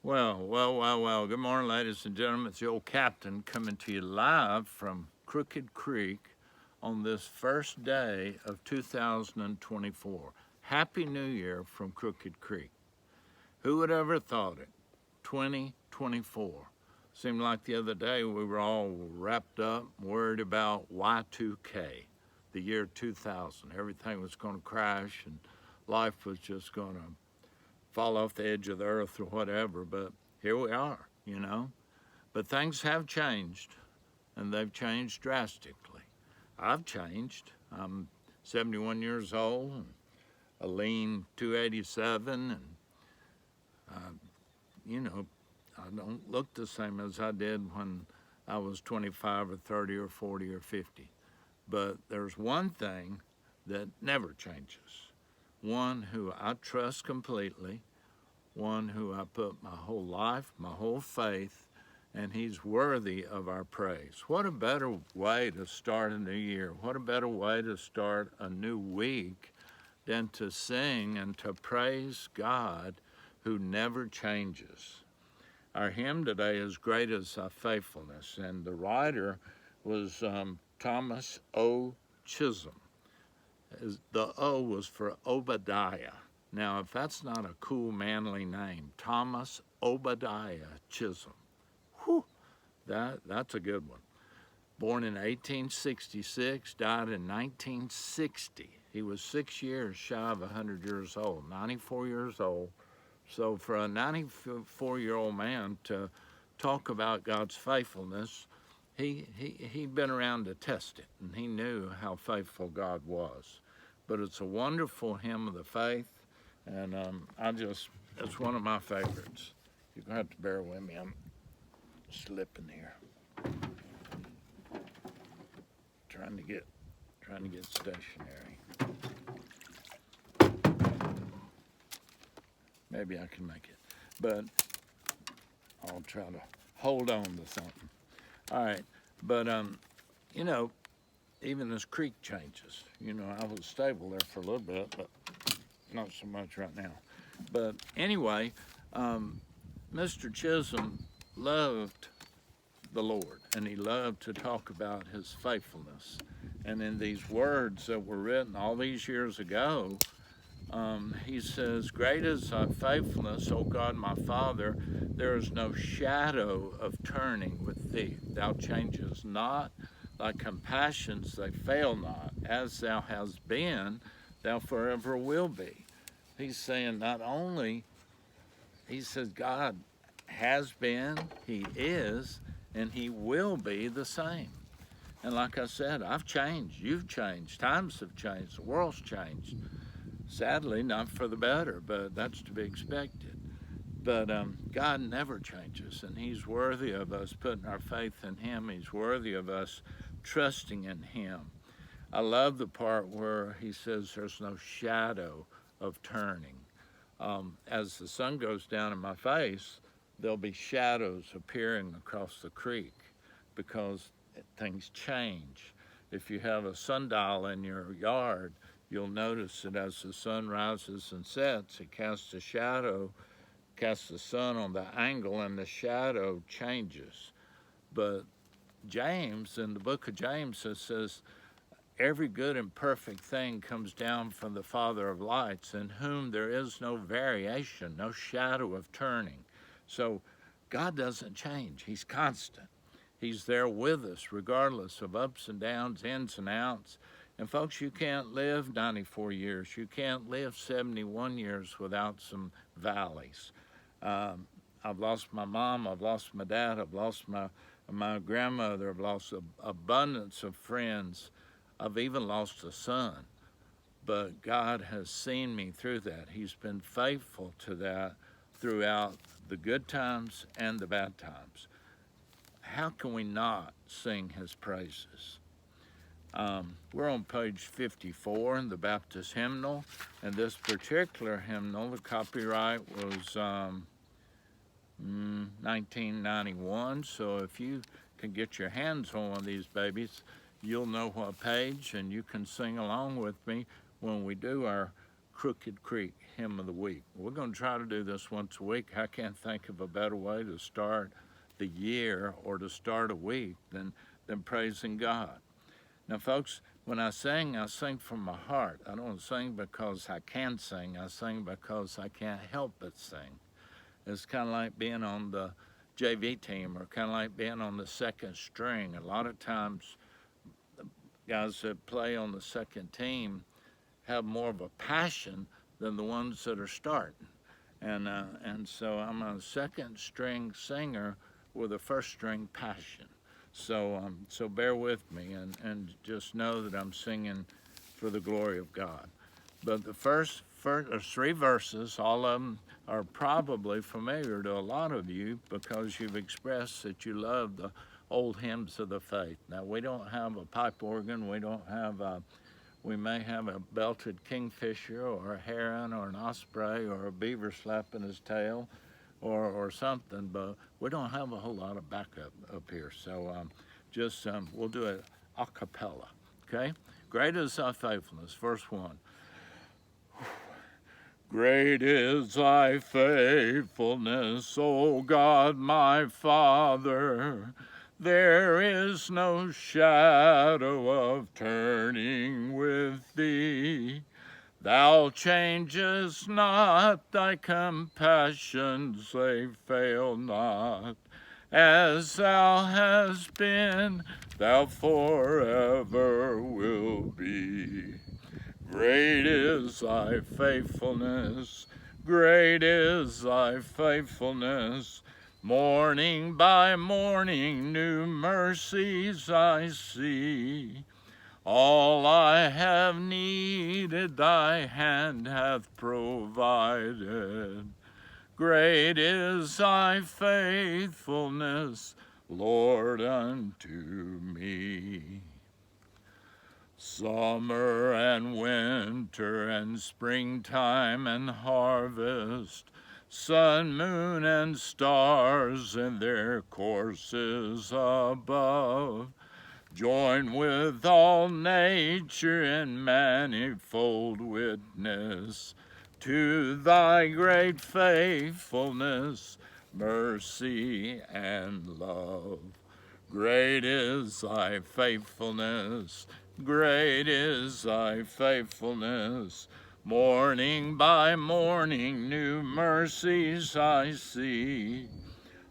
Well. Good morning, ladies and gentlemen. It's the old captain coming to you live from Crooked Creek on this first day of 2024. Happy New Year from Crooked Creek. Who would ever thought it? 2024. Seemed like the other day we were all wrapped up, worried about Y2K, the year 2000. Everything was going to crash and life was just going to fall off the edge of the earth or whatever, but here we are. But things have changed, and they've changed drastically. I've changed. I'm 71 years old, and a lean 287, and I don't look the same as I did when I was 25 or 30 or 40 or 50. But there's one thing that never changes. One who I trust completely, one who I put my whole life, my whole faith, and he's worthy of our praise. What a better way to start a new year. What a better way to start a new week than to sing and to praise God who never changes. Our hymn today is Great is Thy Faithfulness, and the writer was Thomas O. Chisholm. The O was for Obadiah. Now, if that's not a cool, manly name, Thomas Obadiah Chisholm, whew, that's a good one. Born in 1866, died in 1960. He was 6 years shy of 100 years old, 94 years old. So for a 94-year-old man to talk about God's faithfulness, he'd been around to test it, and he knew how faithful God was. But it's a wonderful hymn of the faith, and it's one of my favorites. You're gonna have to bear with me. I'm slipping here. Trying to get stationary. Maybe I can make it, but I'll try to hold on to something. All right, but even this creek changes. I was stable there for a little bit, but not so much right now. But anyway, Mr. Chisholm loved the Lord, and he loved to talk about his faithfulness. And in these words that were written all these years ago, he says, Great is thy faithfulness, O God my Father, there is no shadow of turning with thee. Thou changest not, thy compassions they fail not. As thou hast been, thou forever will be. He's saying not only, he says God has been, he is, and he will be the same. And like I said, I've changed, you've changed, times have changed, the world's changed. Sadly, not for the better, but that's to be expected. But God never changes, and he's worthy of us putting our faith in him. He's worthy of us trusting in him. I love the part where he says there's no shadow of turning. As the sun goes down in my face, there'll be shadows appearing across the creek because things change. If you have a sundial in your yard, you'll notice that as the sun rises and sets, it casts a shadow, casts the sun on the angle, and the shadow changes. But James, in the book of James, it says, every good and perfect thing comes down from the Father of lights, in whom there is no variation, no shadow of turning. So God doesn't change. He's constant. He's there with us, regardless of ups and downs, ins and outs. And folks, you can't live 94 years. You can't live 71 years without some valleys. I've lost my mom. I've lost my dad. I've lost my grandmother. I've lost an abundance of friends. I've even lost a son. But God has seen me through that. He's been faithful to that throughout the good times and the bad times. How can we not sing his praises? We're on page 54 in the Baptist hymnal, and this particular hymnal, the copyright was 1991, so if you can get your hands on one of these babies, you'll know what page, and you can sing along with me when we do our Crooked Creek Hymn of the Week. We're going to try to do this once a week. I can't think of a better way to start the year or to start a week than praising God. Now, folks, when I sing from my heart. I don't sing because I can sing. I sing because I can't help but sing. It's kind of like being on the JV team or kind of like being on the second string. A lot of times, the guys that play on the second team have more of a passion than the ones that are starting. And so I'm a second string singer with a first string passion. So bear with me and just know that I'm singing for the glory of God. But the first three verses, all of them are probably familiar to a lot of you because you've expressed that you love the old hymns of the faith. Now, we don't have a pipe organ. We may have a belted kingfisher or a heron or an osprey or a beaver slapping his tail or something, but we don't have a whole lot of backup up here. So we'll do it a cappella, okay? Great is thy faithfulness, verse 1. Great is thy faithfulness, O God my Father. There is no shadow of turning with thee. Thou changest not, thy compassions, they fail not. As thou hast been, thou forever will be. Great is thy faithfulness, great is thy faithfulness. Morning by morning new mercies I see. All I have needed thy hand hath provided. Great is thy faithfulness, Lord, unto me. Summer and winter and springtime and harvest, sun, moon, and stars in their courses above, join with all nature in manifold witness to thy great faithfulness, mercy, and love. Great is thy faithfulness, great is thy faithfulness. Morning by morning new mercies I see.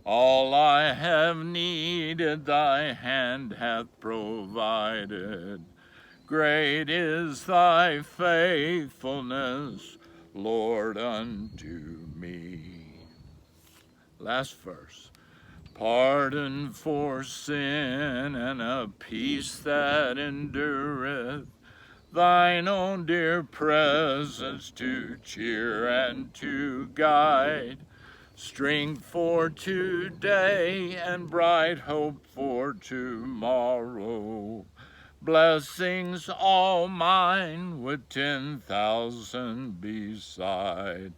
All I have needed thy hand hath provided. Great is thy faithfulness, Lord, unto me. Last verse. Pardon for sin and a peace that endureth, thine own dear presence to cheer and to guide, strength for today and bright hope for tomorrow, blessings all mine with 10,000 beside.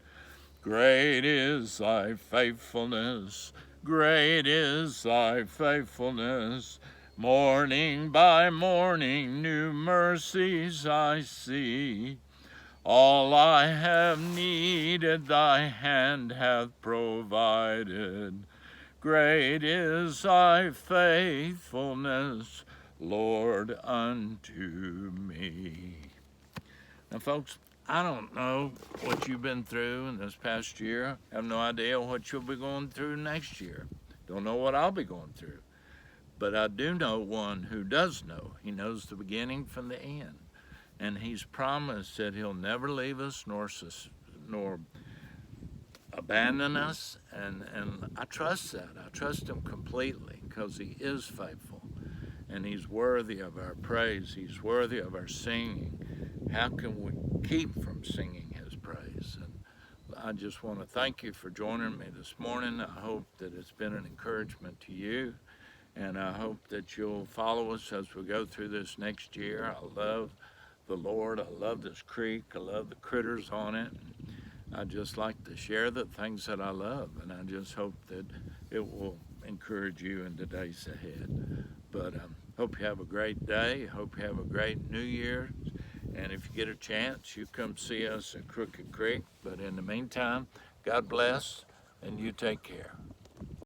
Great is thy faithfulness, great is thy faithfulness. Morning by morning new mercies I see. All I have needed thy hand hath provided. Great is thy faithfulness, Lord, unto me. Now, folks, I don't know what you've been through in this past year. I have no idea what you'll be going through next year. Don't know what I'll be going through. But I do know one who does know. He knows the beginning from the end. And he's promised that he'll never leave us nor abandon us. And I trust that. I trust him completely because he is faithful. And he's worthy of our praise. He's worthy of our singing. How can we keep from singing his praise? And I just want to thank you for joining me this morning. I hope that it's been an encouragement to you. And I hope that you'll follow us as we go through this next year. I love the Lord. I love this creek. I love the critters on it. I just like to share the things that I love. And I just hope that it will encourage you in the days ahead. But hope you have a great day. Hope you have a great New Year. And if you get a chance, you come see us at Crooked Creek. But in the meantime, God bless, and you take care.